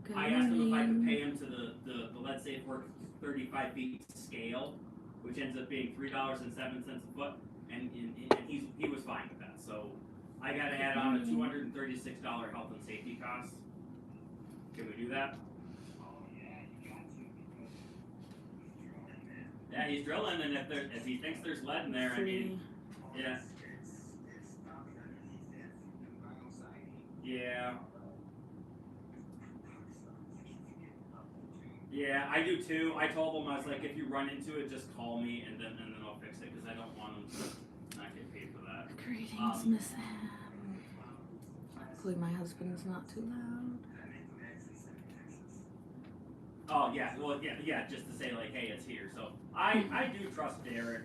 Good I asked him if I could morning. pay him to the Let's Say Work 35 feet scale, which ends up being $3.07 a foot, and he was fine with that. So I got to add on a $236 health and safety cost. Can we do that? Yeah, he's drilling, and if he thinks there's lead in there, I mean, yeah. Yeah. Yeah, I do too. I told him, I was like, if you run into it, just call me, and then I'll fix it, because I don't want him to not get paid for that. Greetings, Miss Sam. Hopefully my husband's not too loud. Oh yeah, well yeah, just to say like, hey, it's here. So I do trust Derek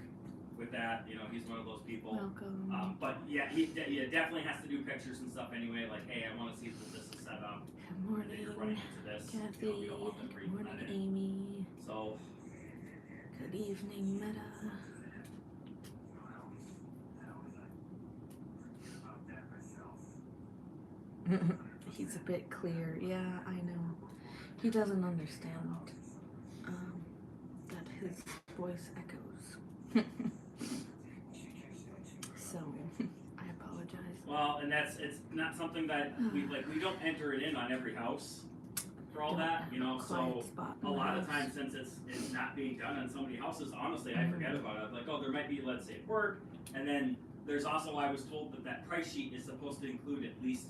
with that. You know, he's one of those people. Welcome. But yeah, he definitely has to do pictures and stuff anyway. Like, hey, I want to see that this is set up. Good morning, You're running into this. Kathy. You know, we don't want them Good morning, breathing Amy. So. Good evening, Meta. He's a bit clear. Yeah, I know. He doesn't understand that his voice echoes. So, I apologize. Well, and it's not something that we don't enter it in on every house for all that, you know. So a lot of times, since it's not being done on so many houses, honestly, I forget about it. Like, oh, there might be Let's Say Work, and then there's also, I was told that price sheet is supposed to include at least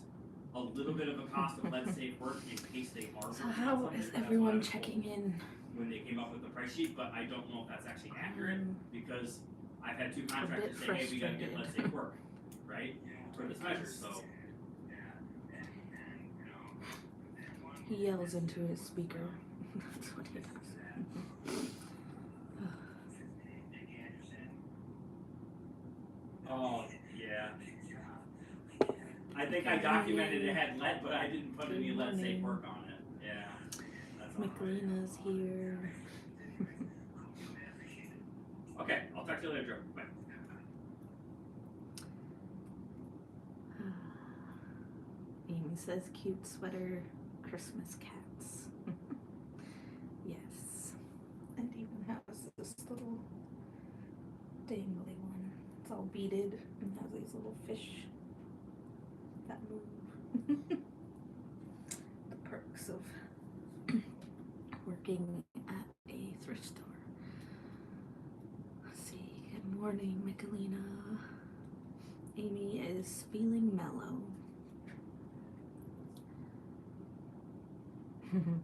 a little bit of a cost of Let's Say Work in case they are. So how is everyone checking in? When they came up with the price sheet, but I don't know if that's actually accurate, because I've had two contractors say, hey, we gotta get Let's Say Work, right, for this measure. So he yells into his speaker. That's what he does. Oh yeah. I think I documented it had lead, but I didn't put any Let's Say Work on it. Yeah. That's Michaelina's here. Okay, I'll talk to you later, Joe. Bye. Amy says cute sweater, Christmas cats. Yes. And even has this little dangly one. It's all beaded and has these little fish that move. The perks of working at a thrift store. Let's see. Good morning, Michelina. Amy is feeling mellow. And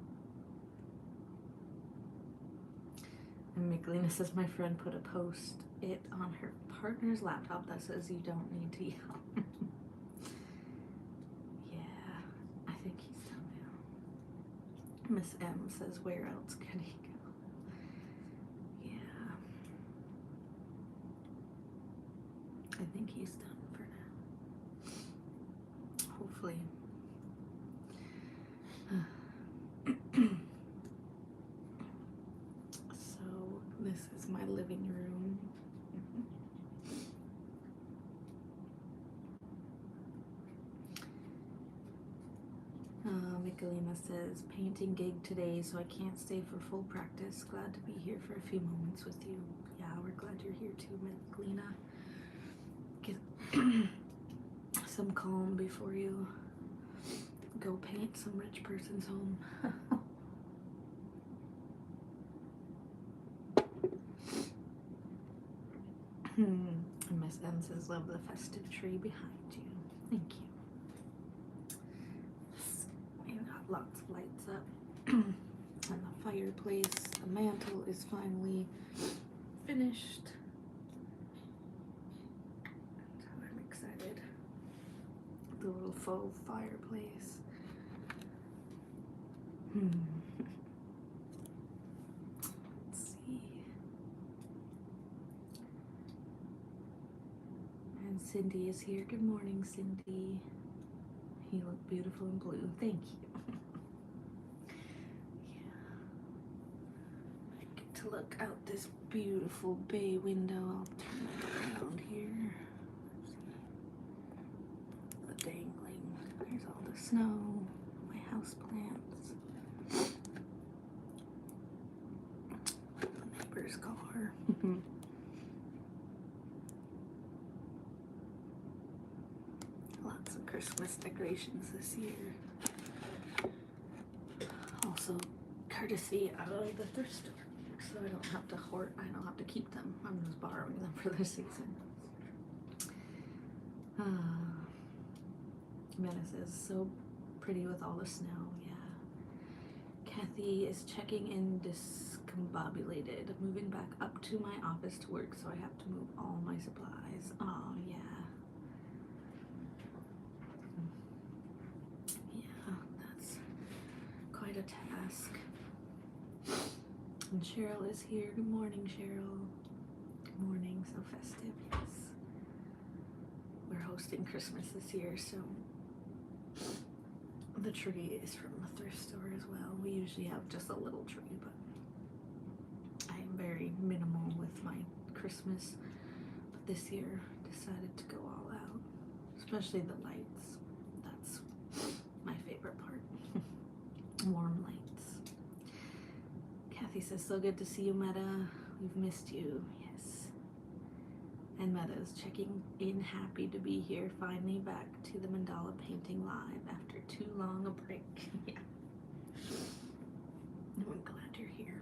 Michelina says my friend put a post-it on her partner's laptop that says you don't need to yell. Yeah, I think he's done now. Miss M says, where else can he go? Yeah. I think he's done for now. Hopefully. So this is my living room. Michelina says, painting gig today, so I can't stay for full practice. Glad to be here for a few moments with you. Yeah, we're glad you're here too, Michelina. Get some calm before you go paint some rich person's home. And Miss M says, love the festive tree behind you. Thank you. We got lots of lights up. And the fireplace, the mantle is finally finished. So I'm excited. The little faux fireplace. Let's see. And Cindy is here. Good morning, Cindy. You look beautiful in blue. Thank you. Yeah. I get to look out this beautiful bay window. I'll turn it around here. The dangling. There's all the snow. My house plants. Lots of Christmas decorations this year. Also, courtesy out of the thrift store, so I don't have to keep them. I'm just borrowing them for the season. Menace is so pretty with all the snow. Yeah. Kathy is checking in discombobulated, moving back up to my office to work, so I have to move all my supplies. Oh yeah. Yeah, that's quite a task. And Cheryl is here. Good morning, Cheryl. Good morning. So festive, yes. We're hosting Christmas this year, so the tree is from the thrift store as well. We usually have just a little tree, but I am very minimal with my Christmas. But this year, decided to go all out, especially the lights. That's my favorite part. Warm lights. Kathy says, so good to see you, Meta. We've missed you. Yes. And Meta is checking in, happy to be here, finally back to the Mandala painting live after too long a break. Yeah. I'm glad you're here.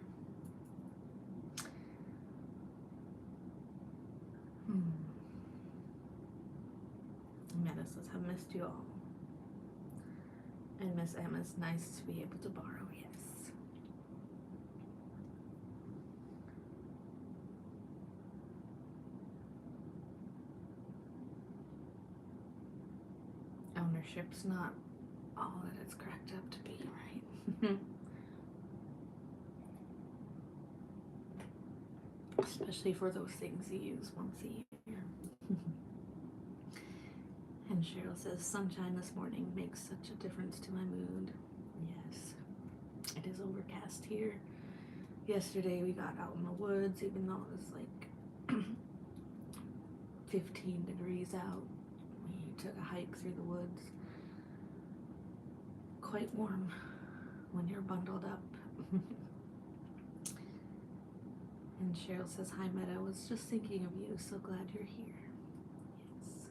Meta says, I've missed you all. And Miss Emma's nice to be able to borrow, yes. Ownership's not all that it's cracked up to be, right? Especially for those things you use once a year. And Cheryl says, sunshine this morning makes such a difference to my mood. Yes, it is overcast here. Yesterday we got out in the woods, even though it was like 15 degrees out. We took a hike through the woods. Quite warm when you're bundled up. And Cheryl says, hi Meta, I was just thinking of you, so glad you're here. Yes.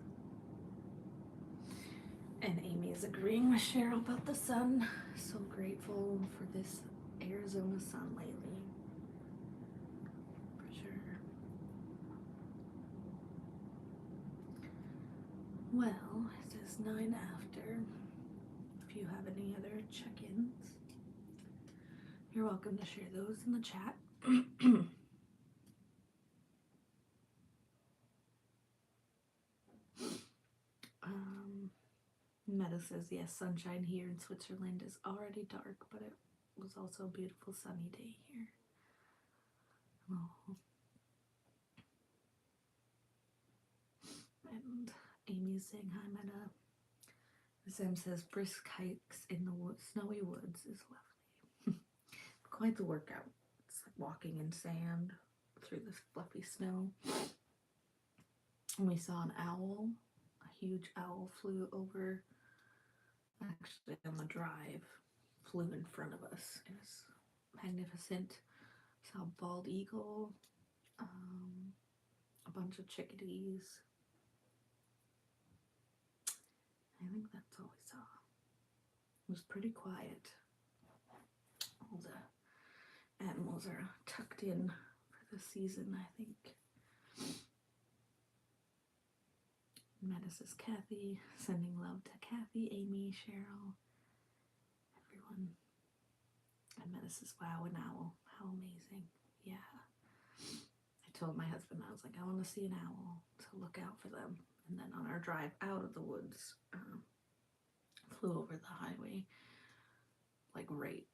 And Amy is agreeing with Cheryl about the sun. So grateful for this Arizona sun lately. For sure. Well, it is 9 after. If you have any other check-ins, you're welcome to share those in the chat. Meta says, yes, sunshine here in Switzerland is already dark, but it was also a beautiful sunny day here. Oh. And Amy's saying, hi Meta. Sam says, brisk hikes in the snowy woods is lovely. Quite the workout. It's like walking in sand through this fluffy snow. And we saw an owl. A huge owl flew over, actually on the drive, flew in front of us. It was magnificent. Saw a bald eagle, a bunch of chickadees. I think that's all we saw. It was pretty quiet. All the animals are tucked in for the season, I think. Meta says Kathy, sending love to Kathy, Amy, Cheryl, everyone. And Meta says, wow, an owl. How amazing. Yeah. I told my husband, I was like, I want to see an owl, so look out for them. And then on our drive out of the woods, flew over the highway, like right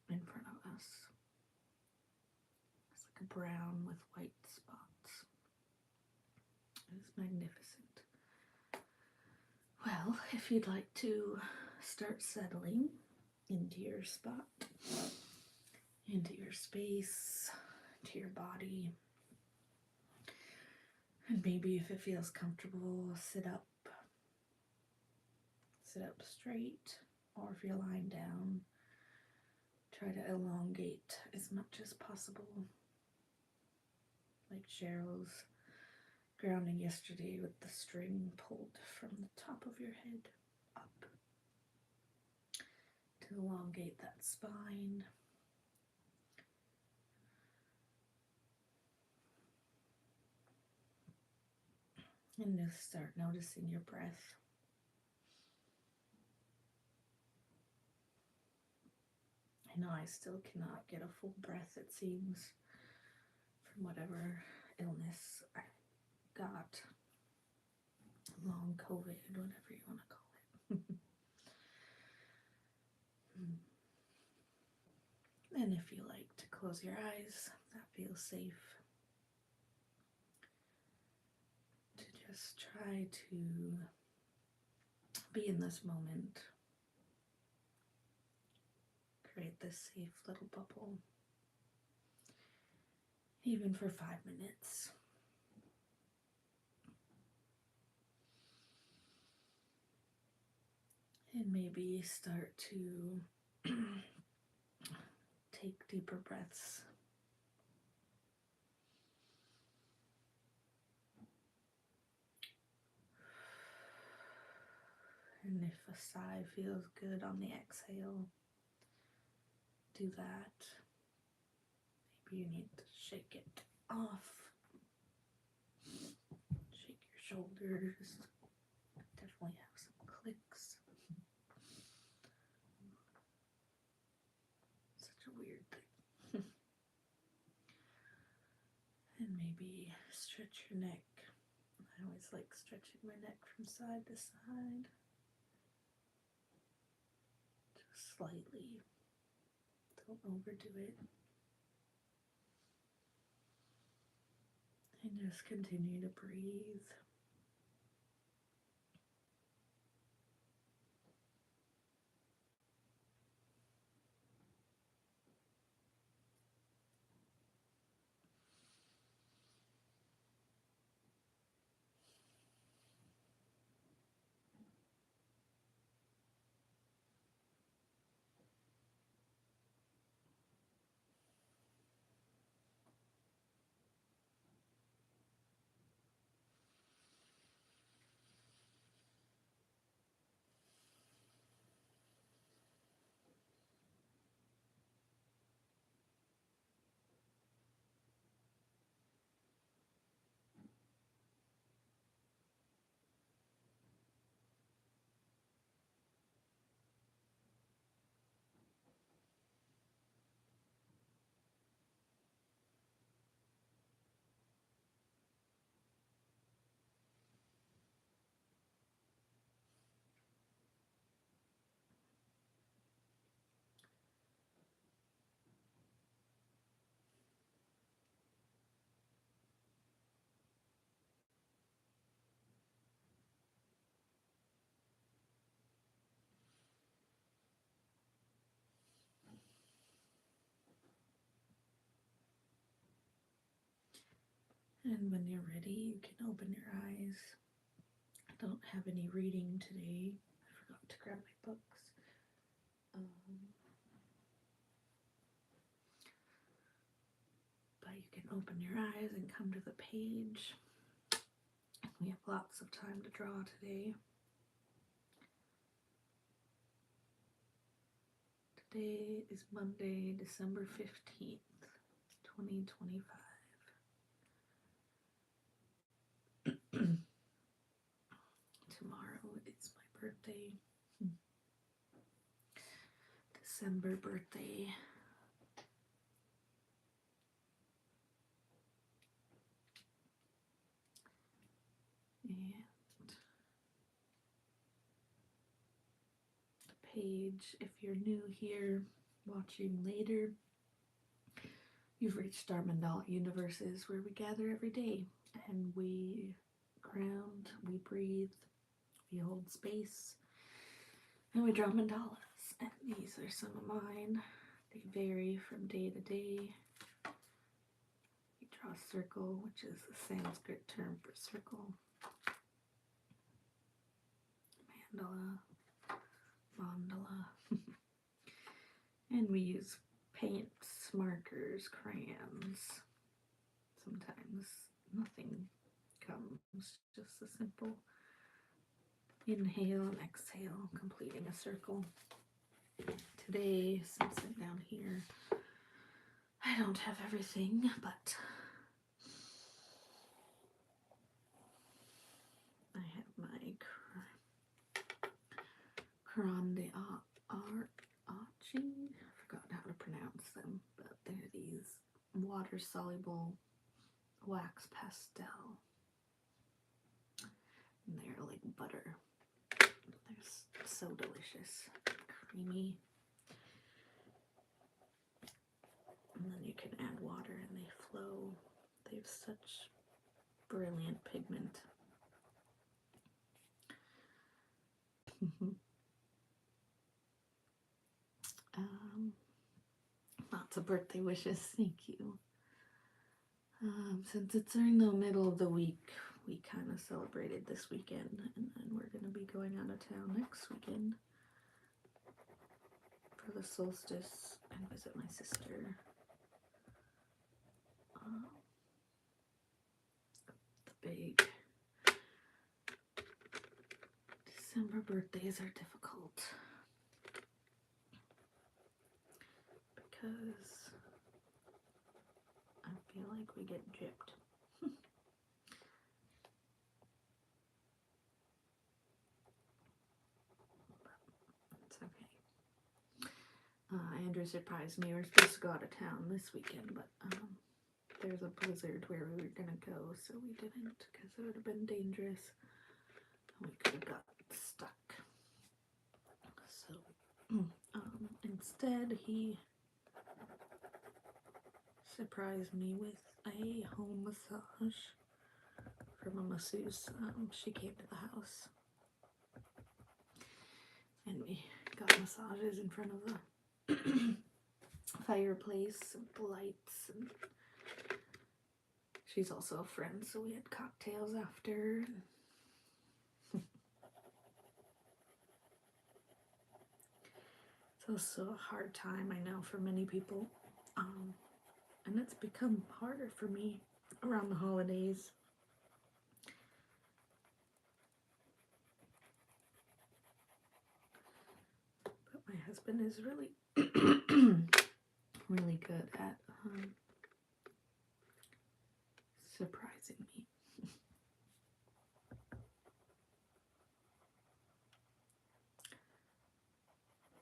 in front of us. It's like a brown with white spots. It is magnificent. Well, if you'd like to start settling into your spot, into your space, into your body, and maybe if it feels comfortable, sit up straight, or if you're lying down, try to elongate as much as possible. like Cheryl's grounding yesterday with the string pulled from the top of your head up to elongate that spine. And just start noticing your breath. I know I still cannot get a full breath, it seems, from whatever illness I got. Long COVID, whatever you want to call it. And if you like to close your eyes, that feels safe. To just try to be in this moment. Create this safe little bubble. Even for 5 minutes. And maybe start to take deeper breaths. And if a sigh feels good on the exhale, do that. Maybe you need to shake it off. Shake your shoulders. Definitely have some clicks. Such a weird thing. And maybe stretch your neck. I always like stretching my neck from side to side. Just slightly. Don't overdo it. And just continue to breathe. And when you're ready, you can open your eyes. I don't have any reading today. I forgot to grab my books. But you can open your eyes and come to the page. We have lots of time to draw today. Today is Monday, December 15th, 2025. Tomorrow is my birthday. December birthday. And the page, if you're new here, watching later, you've reached our Mandala universes where we gather every day and we ground, we breathe, we hold space, and we draw mandalas. And these are some of mine. They vary from day to day. We draw a circle, which is the Sanskrit term for circle. Mandala. And we use paints, markers, crayons, sometimes nothing comes, just a simple inhale and exhale, completing a circle. Today, since I'm down here, I don't have everything, but I have my Grande Archie. I forgot how to pronounce them, but they're these water-soluble wax pastel. And they're like butter. They're so delicious, creamy. And then you can add water and they flow. They have such brilliant pigment. Lots of birthday wishes, thank you. Since it's in the middle of the week, we kind of celebrated this weekend, and then we're going to be going out of town next weekend for the solstice and visit my sister. The big December birthdays are difficult because I feel like we get gypped. It's okay. Andrew surprised me. We're supposed to go out of town this weekend, but there's a blizzard where we were gonna go, so we didn't because it would have been dangerous. We could have got stuck. So instead, he surprised me with a home massage from a masseuse. She came to the house, and we got massages in front of the fireplace with the lights. And she's also a friend, so we had cocktails after. It's also a hard time, I know, for many people. And it's become harder for me around the holidays. But my husband is really, really good at surprising me.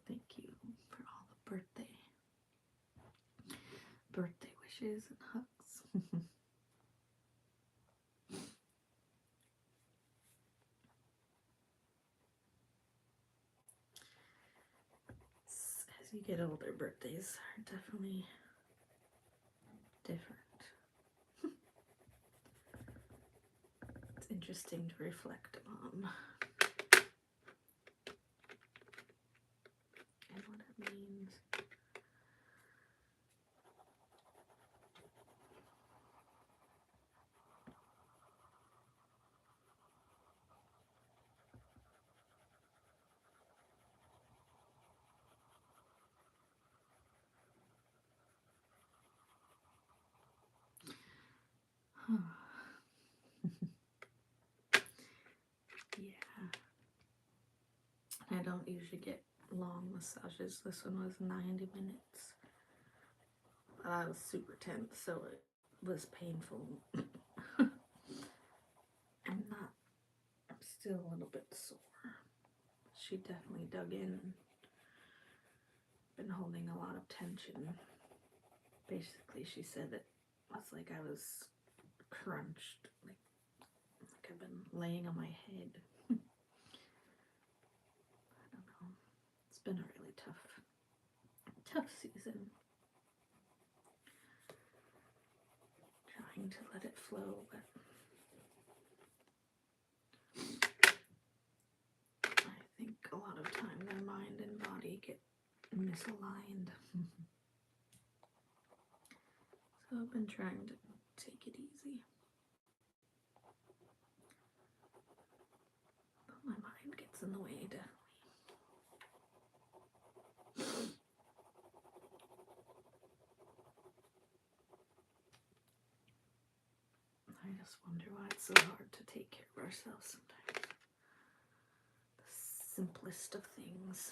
Thank you for all the birthday wishes and hugs. As you get older, birthdays are definitely different. It's interesting to reflect on and what it means. Yeah. I don't usually get long massages. This one was 90 minutes. I was super tense, so it was painful. I'm still a little bit sore. She definitely dug in and been holding a lot of tension. Basically, she said it was like I was crunched, like I've been laying on my head. I don't know. It's been a really tough season. Trying to let it flow, but I think a lot of time their mind and body get misaligned. So I've been trying to take it easy. But my mind gets in the way, definitely. just wonder why it's so hard to take care of ourselves sometimes. The simplest of things.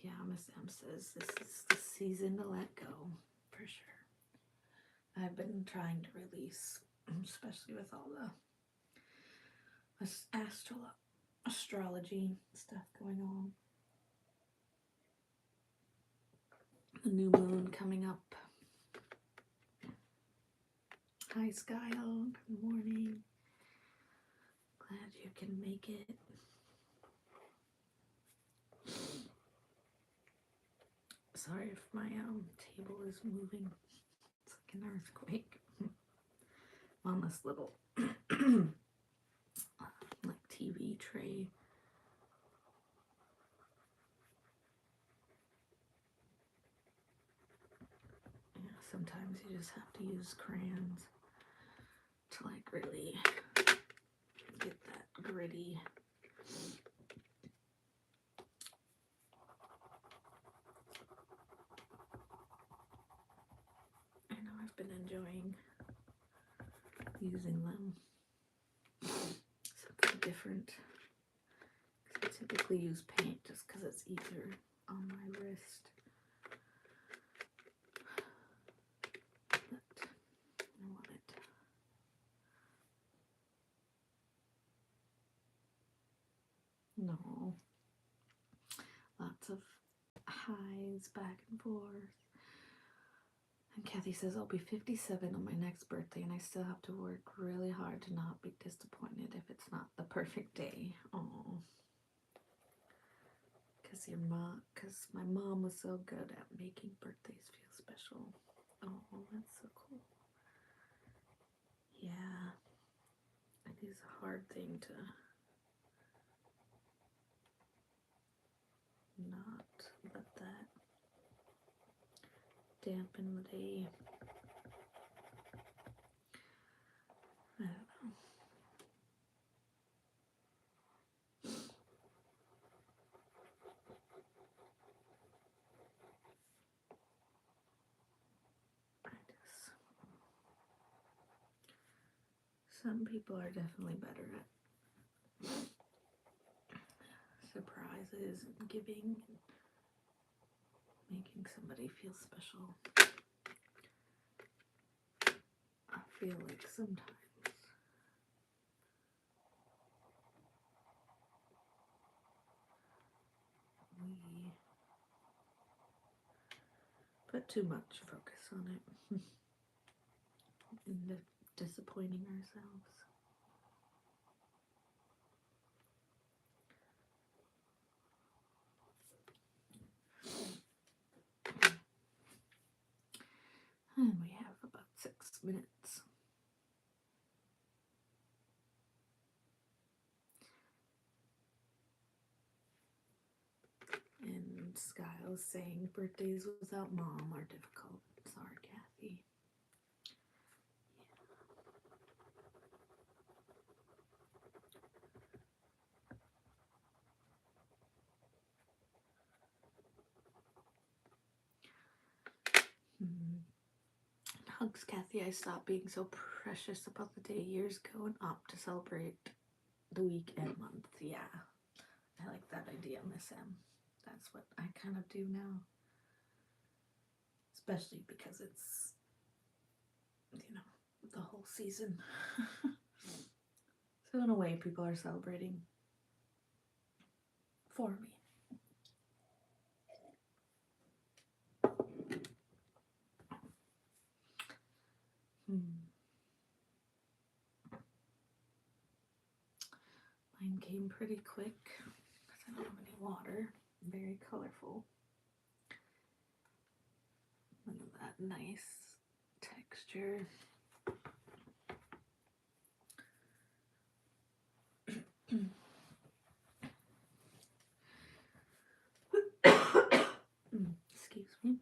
Yeah, Miss M says this is the season to let go, for sure. I've been trying to release, especially with all the astrology stuff going on. The new moon coming up. Hi, Skyle. Good morning. Glad you can make it. Sorry if my table is moving. It's like an earthquake. On this little like TV tray. Yeah, sometimes you just have to use crayons to like really get that gritty. I know I've been enjoying using them. Something different. I typically use paint just because it's easier on my wrist. But I want it. No. Lots of highs back and forth. And Kathy says, I'll be 57 on my next birthday and I still have to work really hard to not be disappointed if it's not the perfect day. Oh. Because my mom was so good at making birthdays feel special. Oh, that's so cool. Yeah. It is a hard thing to not let that dampen the day. I don't know. Some people are definitely better at surprises and giving and making somebody feel special. I feel like sometimes we put too much focus on it and disappointing ourselves. And we have about 6 minutes. And Skyle's saying birthdays without mom are difficult. Sorry, Kathy. Hugs, Kathy. I stopped being so precious about the day years ago and opt to celebrate the week and month. Yeah, I like that idea, Miss M. That's what I kind of do now. Especially because it's, you know, the whole season. So in a way, people are celebrating for me. Mine came pretty quick because I don't have any water. Very colorful. Look at that nice texture. Excuse me.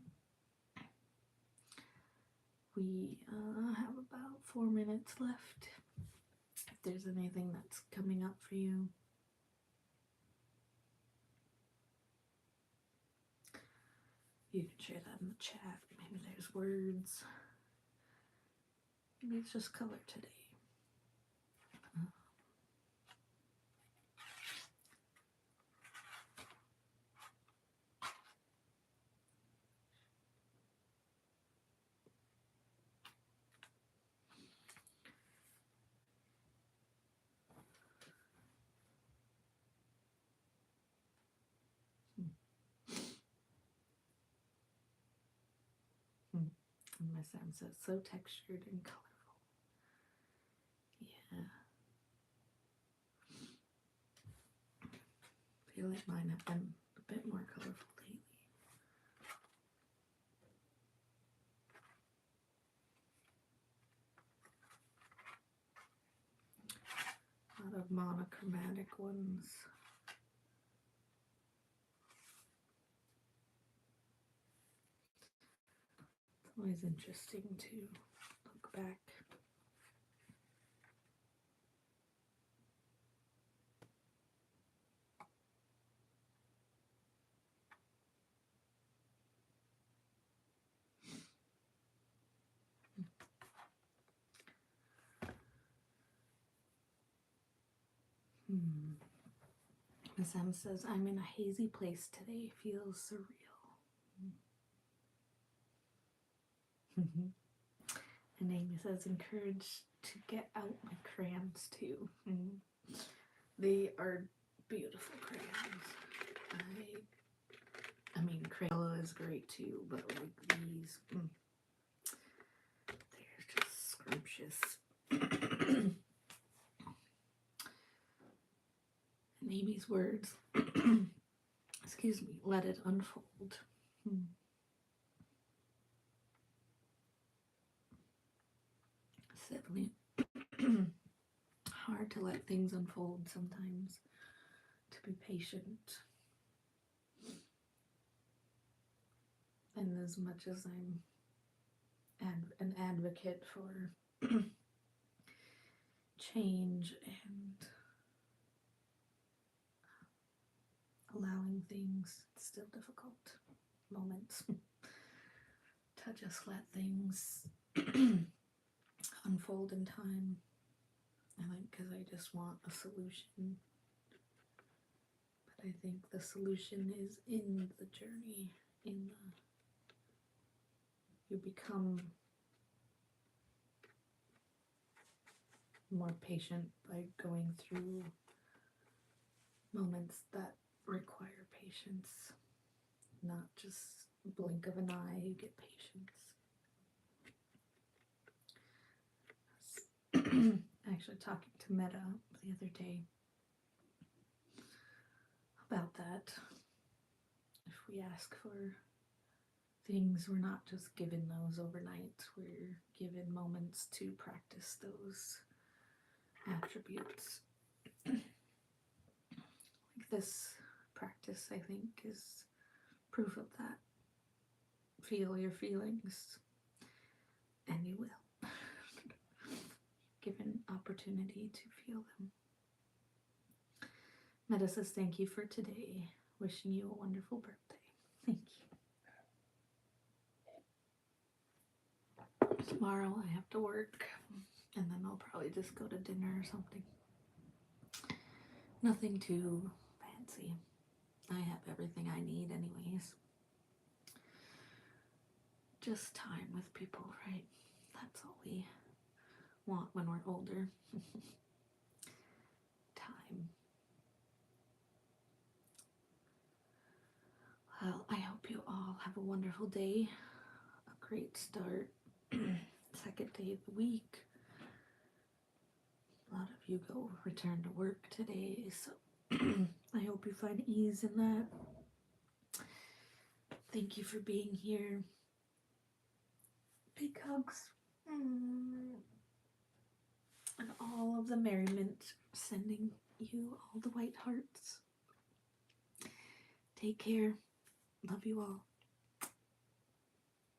We have about 4 minutes left. If there's anything that's coming up for you, you can share that in the chat. Maybe there's words Maybe it's just color today. And my son says, so textured and colorful. Yeah. I feel like mine have been a bit more colorful lately. A lot of monochromatic ones. It's always interesting to look back. Miss M says, I'm in a hazy place today. Feels surreal. And Amy says, encouraged to get out my crayons too. They are beautiful crayons. I mean, Crayola is great too, but like these, they're just scrumptious. And Amy's words, excuse me, let it unfold. It's definitely hard to let things unfold sometimes, to be patient. And as much as I'm an advocate for change and allowing things, it's still difficult moments to just let things unfold in time. I think because I just want a solution, but I think the solution is in the journey, you become more patient by going through moments that require patience, not just blink of an eye, you get patience. Actually talking to Meta the other day about that. If we ask for things, we're not just given those overnight, we're given moments to practice those attributes. Like this practice, I think, is proof of that. Feel your feelings, and you will. Given opportunity to feel them. Meta says, thank you for today. Wishing you a wonderful birthday. Thank you. Tomorrow I have to work, and then I'll probably just go to dinner or something. Nothing too fancy. I have everything I need anyways. Just time with people, right? That's all we want when we're older. Time. Well, I hope you all have a wonderful day, a great start, second day of the week. A lot of you go return to work today, so I hope you find ease in that. Thank you for being here. Big hugs. And all of the merriment, sending you all the white hearts. Take care. Love you all.